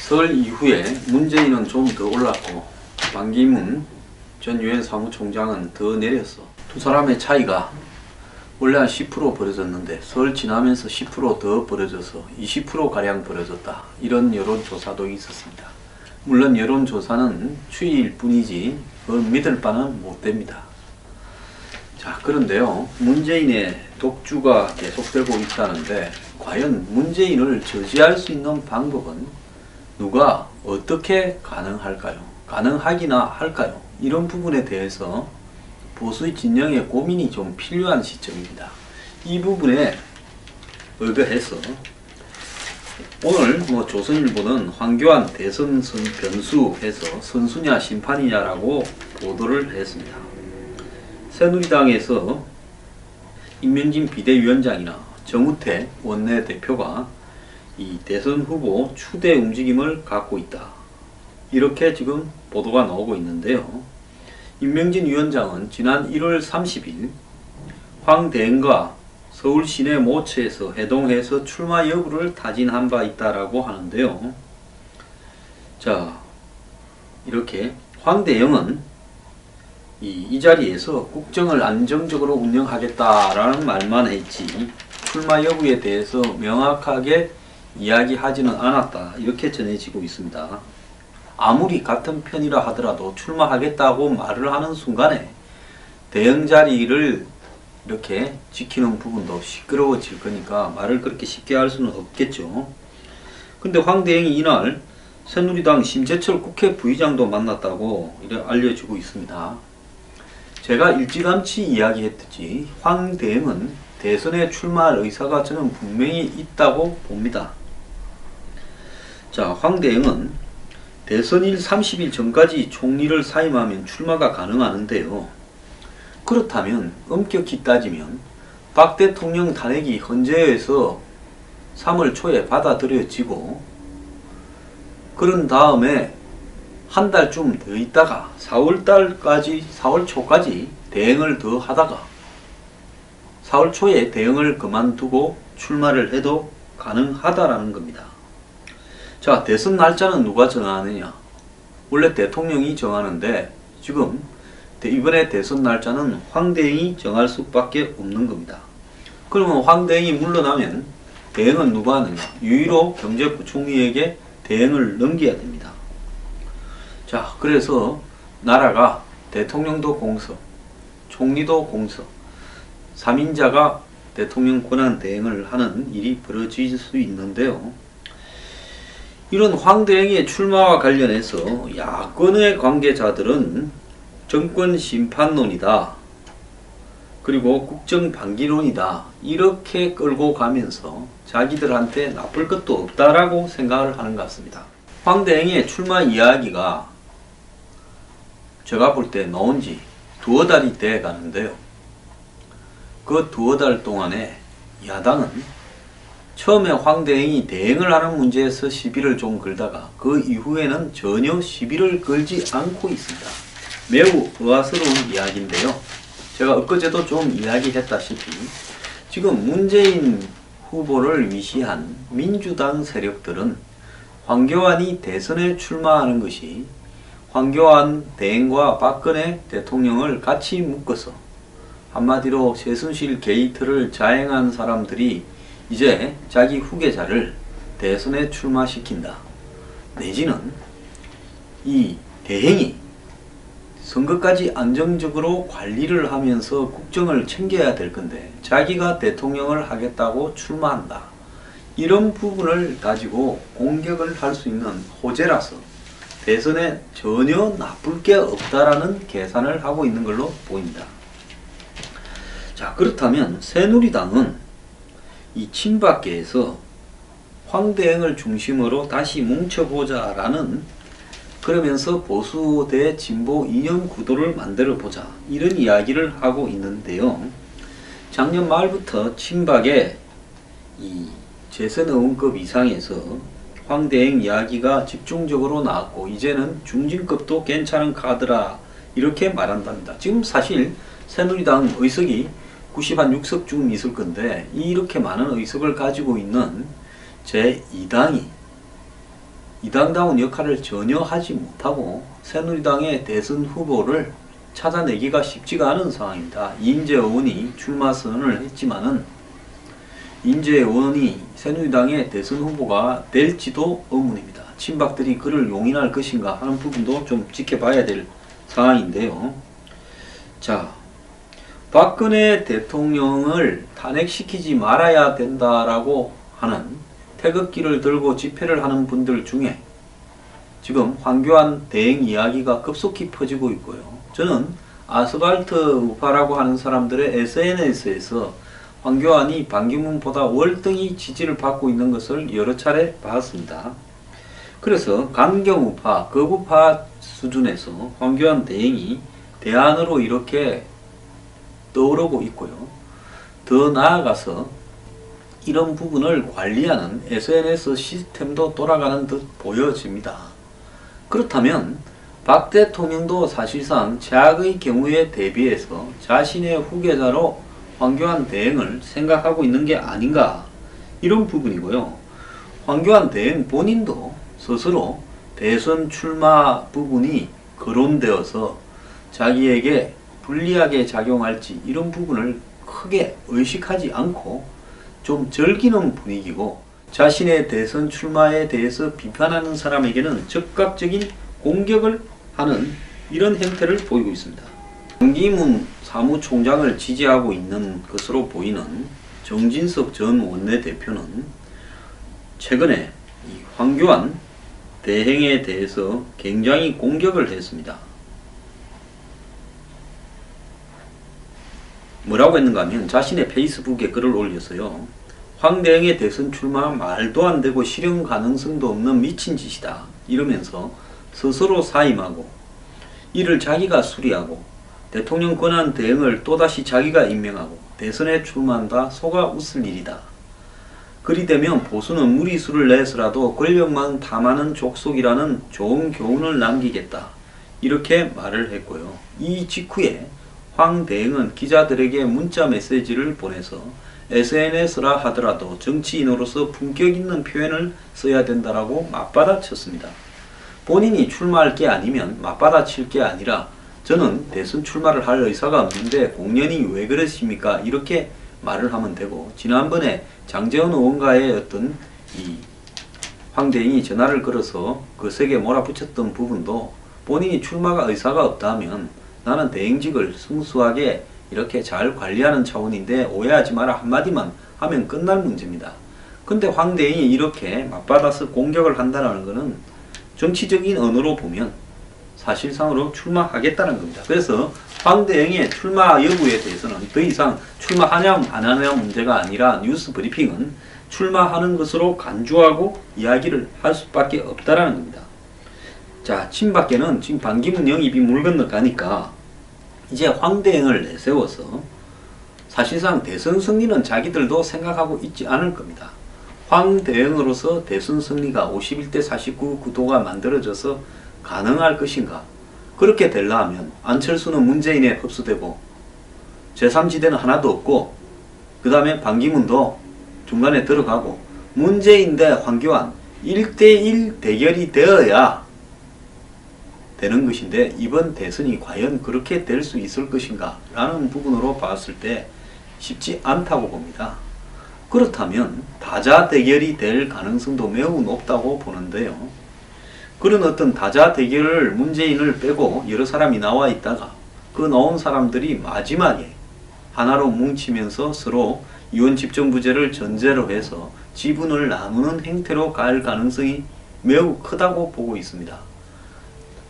설 이후에 문재인은 좀 더 올랐고 반기문 전 유엔 사무총장은 더 내렸어. 두 사람의 차이가 원래 한 10% 벌어졌는데 설 지나면서 10% 더 벌어져서 20%가량 벌어졌다. 이런 여론조사도 있었습니다. 물론 여론조사는 추이일 뿐이지 그걸 믿을 바는 못 됩니다. 자, 그런데요, 문재인의 독주가 계속되고 있다는데 과연 문재인을 저지할 수 있는 방법은 누가 어떻게 가능할까요? 가능하기나 할까요? 이런 부분에 대해서 보수 진영의 고민이 좀 필요한 시점입니다. 이 부분에 의거해서 오늘 조선일보는 황교안 대선 변수해서 선수냐 심판이냐라고 보도를 했습니다. 새누리당에서 임명진 비대위원장이나 정우택 원내대표가 이 대선 후보 추대 움직임을 갖고 있다. 이렇게 지금 보도가 나오고 있는데요. 임명진 위원장은 지난 1월 30일 황대행과 서울 시내 모처에서 회동해서 출마 여부를 타진한 바 있다라고 하는데요. 자, 이렇게 황대영은 이 자리에서 국정을 안정적으로 운영하겠다라는 말만 했지 출마 여부에 대해서 명확하게 이야기하지는 않았다. 이렇게 전해지고 있습니다. 아무리 같은 편이라 하더라도 출마하겠다고 말을 하는 순간에 대응 자리를 이렇게 지키는 부분도 시끄러워질 거니까 말을 그렇게 쉽게 할 수는 없겠죠. 근데 황대행이 이날 새누리당 심재철 국회 부의장도 만났다고 이렇게 알려지고 있습니다. 제가 일찌감치 이야기했듯이 황대행은 대선에 출마할 의사가 저는 분명히 있다고 봅니다. 자, 황대행은 대선일 30일 전까지 총리를 사임하면 출마가 가능하는데요. 그렇다면 엄격히 따지면 박 대통령 탄핵이 헌재에서 3월 초에 받아들여지고 그런 다음에 한 달쯤 더 있다가 4월 초까지 대행을 더 하다가 4월 초에 대응을 그만두고 출마를 해도 가능하다라는 겁니다. 자, 대선 날짜는 누가 정하느냐? 원래 대통령이 정하는데 지금 이번에 대선 날짜는 황대행이 정할 수밖에 없는 겁니다. 그러면 황대행이 물러나면 대행은 누가 하느냐? 유일호 경제부총리에게 대행을 넘겨야 됩니다. 자, 그래서 나라가 대통령도 공석, 총리도 공석, 3인자가 대통령 권한 대행을 하는 일이 벌어질 수 있는데요. 이런 황대행의 출마와 관련해서 야권의 관계자들은 정권 심판론이다. 그리고 국정 방기론이다. 이렇게 끌고 가면서 자기들한테 나쁠 것도 없다라고 생각을 하는 것 같습니다. 황대행의 출마 이야기가 제가 볼 때 나온 지 두어 달이 돼 가는데요. 그 두어 달 동안에 야당은 처음에 황대행이 대행을 하는 문제에서 시비를 좀 걸다가 그 이후에는 전혀 시비를 걸지 않고 있습니다. 매우 의아스러운 이야기인데요. 제가 엊그제도 좀 이야기했다시피 지금 문재인 후보를 위시한 민주당 세력들은 황교안이 대선에 출마하는 것이 황교안 대행과 박근혜 대통령을 같이 묶어서 한마디로 최순실 게이트를 자행한 사람들이 이제 자기 후계자를 대선에 출마시킨다. 내지는 이 대행이 선거까지 안정적으로 관리를 하면서 국정을 챙겨야 될 건데 자기가 대통령을 하겠다고 출마한다. 이런 부분을 가지고 공격을 할 수 있는 호재라서 대선에 전혀 나쁠 게 없다라는 계산을 하고 있는 걸로 보입니다. 자, 그렇다면 새누리당은 이 친박계에서 황대행을 중심으로 다시 뭉쳐보자 라는 그러면서 보수 대 진보 이념 구도를 만들어 보자 이런 이야기를 하고 있는데요. 작년 말부터 친박의 이 재선 의원급 이상에서 황대행 이야기가 집중적으로 나왔고 이제는 중진급도 괜찮은 카드라 이렇게 말한답니다. 지금 사실 새누리당 의석이 96석쯤 있을 건데 이렇게 많은 의석을 가지고 있는 제2당이 이당다운 역할을 전혀 하지 못하고 새누리당의 대선 후보를 찾아내기가 쉽지가 않은 상황입니다. 이인재 의원이 출마 선언을 했지만은 이인재 의원이 새누리당의 대선 후보가 될지도 의문입니다. 친박들이 그를 용인할 것인가 하는 부분도 좀 지켜봐야 될 상황인데요. 자, 박근혜 대통령을 탄핵시키지 말아야 된다라고 하는 태극기를 들고 집회를 하는 분들 중에 지금 황교안 대행 이야기가 급속히 퍼지고 있고요. 저는 아스팔트 우파라고 하는 사람들의 SNS에서 황교안이 반기문보다 월등히 지지를 받고 있는 것을 여러 차례 봤습니다. 그래서 강경우파, 극우파 수준에서 황교안 대행이 대안으로 이렇게 떠오르고 있고요. 더 나아가서 이런 부분을 관리하는 SNS 시스템도 돌아가는 듯 보여집니다. 그렇다면 박 대통령도 사실상 최악의 경우에 대비해서 자신의 후계자로 황교안 대행을 생각하고 있는 게 아닌가, 이런 부분이고요. 황교안 대행 본인도 스스로 대선 출마 부분이 거론되어서 자기에게 불리하게 작용할지 이런 부분을 크게 의식하지 않고 좀 즐기는 분위기고, 자신의 대선 출마에 대해서 비판하는 사람에게는 즉각적인 공격을 하는 이런 행태를 보이고 있습니다. 반기문 사무총장을 지지하고 있는 것으로 보이는 정진석 전 원내대표는 최근에 이 황교안 대행에 대해서 굉장히 공격을 했습니다. 뭐라고 했는가 하면 자신의 페이스북에 글을 올려서요. 황 대행의 대선 출마 말도 안 되고 실현 가능성도 없는 미친 짓이다, 이러면서 스스로 사임하고 이를 자기가 수리하고 대통령 권한 대행을 또다시 자기가 임명하고 대선에 출마한다 속아 웃을 일이다. 그리 되면 보수는 무리수를 내서라도 권력만 탐하는 족속이라는 좋은 교훈을 남기겠다, 이렇게 말을 했고요. 이 직후에 황 대행은 기자들에게 문자 메시지를 보내서 SNS라 하더라도 정치인으로서 품격 있는 표현을 써야 된다라고 맞받아쳤습니다. 본인이 출마할 게 아니면 맞받아칠 게 아니라 저는 대선 출마를 할 의사가 없는데 공연히 왜 그러십니까? 이렇게 말을 하면 되고, 지난번에 장제원 의원과의 어떤 이 황 대행이 전화를 걸어서 거세게 몰아붙였던 부분도 본인이 출마가 의사가 없다면 나는 대행직을 순수하게 이렇게 잘 관리하는 차원인데 오해하지 마라 한마디만 하면 끝날 문제입니다. 근데 황 대행이 이렇게 맞받아서 공격을 한다는 것은 정치적인 언어로 보면 사실상으로 출마하겠다는 겁니다. 그래서 황 대행의 출마 여부에 대해서는 더 이상 출마하냐 안 하냐 문제가 아니라 뉴스 브리핑은 출마하는 것으로 간주하고 이야기를 할 수밖에 없다라는 겁니다. 자, 친박계는 지금 반기문 영입이 물 건너가니까 이제 황 대행을 내세워서 사실상 대선 승리는 자기들도 생각하고 있지 않을 겁니다. 황 대행으로서 대선 승리가 51대 49 구도가 만들어져서 가능할 것인가? 그렇게 되려면 안철수는 문재인에 흡수되고 제3지대는 하나도 없고 그 다음에 반기문도 중간에 들어가고 문재인 대 황교안 1대1 대결이 되어야 되는 것인데, 이번 대선이 과연 그렇게 될 수 있을 것인가 라는 부분으로 봤을 때 쉽지 않다고 봅니다. 그렇다면 다자 대결이 될 가능성도 매우 높다고 보는데요. 그런 어떤 다자 대결을 문재인을 빼고 여러 사람이 나와 있다가 그 나온 사람들이 마지막에 하나로 뭉치면서 서로 이원 집정부제를 전제로 해서 지분을 나누는 행태로 갈 가능성이 매우 크다고 보고 있습니다.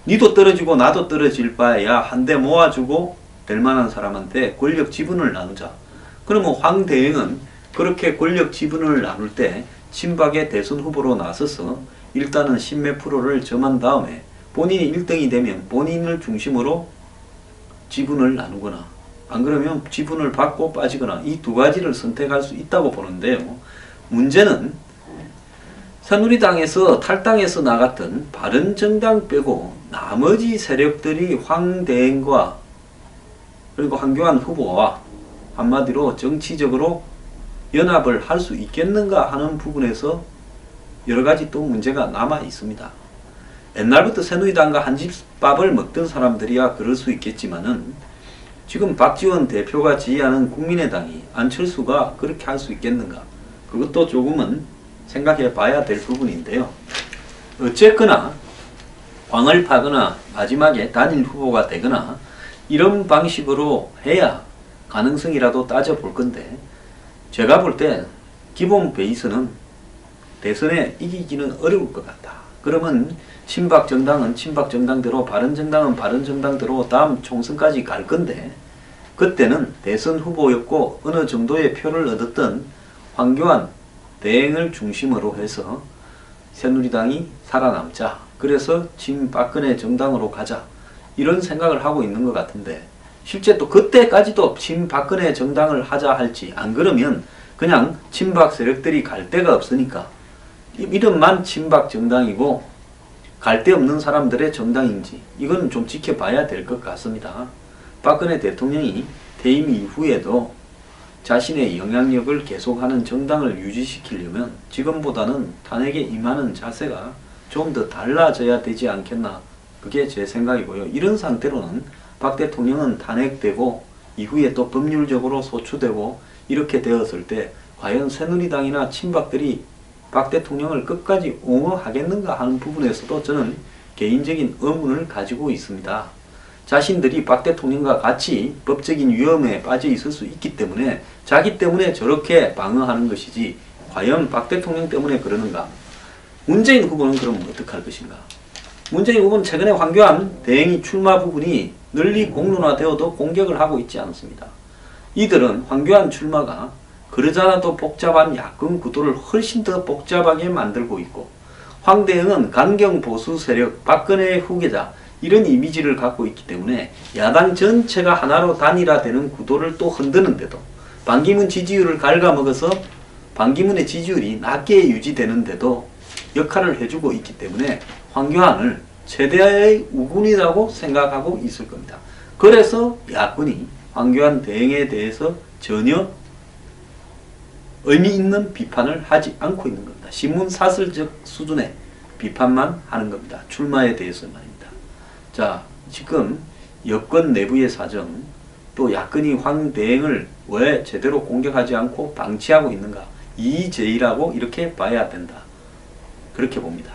니도 떨어지고 나도 떨어질 바에야 한 대 모아주고 될 만한 사람한테 권력 지분을 나누자. 그러면 황 대행은 그렇게 권력 지분을 나눌 때 친박의 대선 후보로 나서서 일단은 10몇 프로를 점한 다음에 본인이 1등이 되면 본인을 중심으로 지분을 나누거나 안 그러면 지분을 받고 빠지거나 이 두 가지를 선택할 수 있다고 보는데요. 문제는 새누리당에서 탈당해서 나갔던 바른정당 빼고 나머지 세력들이 황 대행과 그리고 황교안 후보와 한마디로 정치적으로 연합을 할 수 있겠는가 하는 부분에서 여러 가지 또 문제가 남아 있습니다. 옛날부터 새누리당과 한집밥을 먹던 사람들이야 그럴 수 있겠지만은 지금 박지원 대표가 지휘하는 국민의당이 안철수가 그렇게 할 수 있겠는가? 그것도 조금은 생각해 봐야 될 부분인데요. 어쨌거나 광을 파거나 마지막에 단일 후보가 되거나 이런 방식으로 해야 가능성이라도 따져볼 건데, 제가 볼 때 기본 베이스는 대선에 이기기는 어려울 것 같다. 그러면 친박정당은 친박정당대로, 바른정당은 바른정당대로 다음 총선까지 갈 건데, 그때는 대선 후보였고 어느 정도의 표를 얻었던 황교안 대행을 중심으로 해서 새누리당이 살아남자, 그래서 친박근혜 정당으로 가자, 이런 생각을 하고 있는 것 같은데, 실제 또 그때까지도 친박근혜 정당을 하자 할지, 안 그러면 그냥 친박 세력들이 갈 데가 없으니까 이름만 친박 정당이고 갈 데 없는 사람들의 정당인지, 이건 좀 지켜봐야 될 것 같습니다. 박근혜 대통령이 퇴임 이후에도 자신의 영향력을 계속하는 정당을 유지시키려면 지금보다는 탄핵에 임하는 자세가 좀 더 달라져야 되지 않겠나, 그게 제 생각이고요. 이런 상태로는 박 대통령은 탄핵되고 이후에 또 법률적으로 소추되고 이렇게 되었을 때 과연 새누리당이나 친박들이 박 대통령을 끝까지 옹호하겠는가 하는 부분에서도 저는 개인적인 의문을 가지고 있습니다. 자신들이 박 대통령과 같이 법적인 위험에 빠져 있을 수 있기 때문에 자기 때문에 저렇게 방어하는 것이지, 과연 박 대통령 때문에 그러는가? 문재인 후보는 그럼 어떡할 것인가? 문재인 후보는 최근에 황교안 대행이 출마 부분이 널리 공론화되어도 공격을 하고 있지 않습니다. 이들은 황교안 출마가 그러지 않아도 복잡한 야권 구도를 훨씬 더 복잡하게 만들고 있고, 황 대행은 강경 보수 세력, 박근혜의 후계자, 이런 이미지를 갖고 있기 때문에 야당 전체가 하나로 단일화되는 구도를 또 흔드는데도, 반기문 지지율을 갉아먹어서 반기문의 지지율이 낮게 유지되는데도 역할을 해주고 있기 때문에 황교안을 최대의 우군이라고 생각하고 있을 겁니다. 그래서 야권이 황교안 대행에 대해서 전혀 의미 있는 비판을 하지 않고 있는 겁니다. 신문사설적 수준의 비판만 하는 겁니다. 출마에 대해서 말입니다. 자, 지금 여권 내부의 사정, 또 야권이 황 대행을 왜 제대로 공격하지 않고 방치하고 있는가, 이의제의라고 이렇게 봐야 된다, 그렇게 봅니다.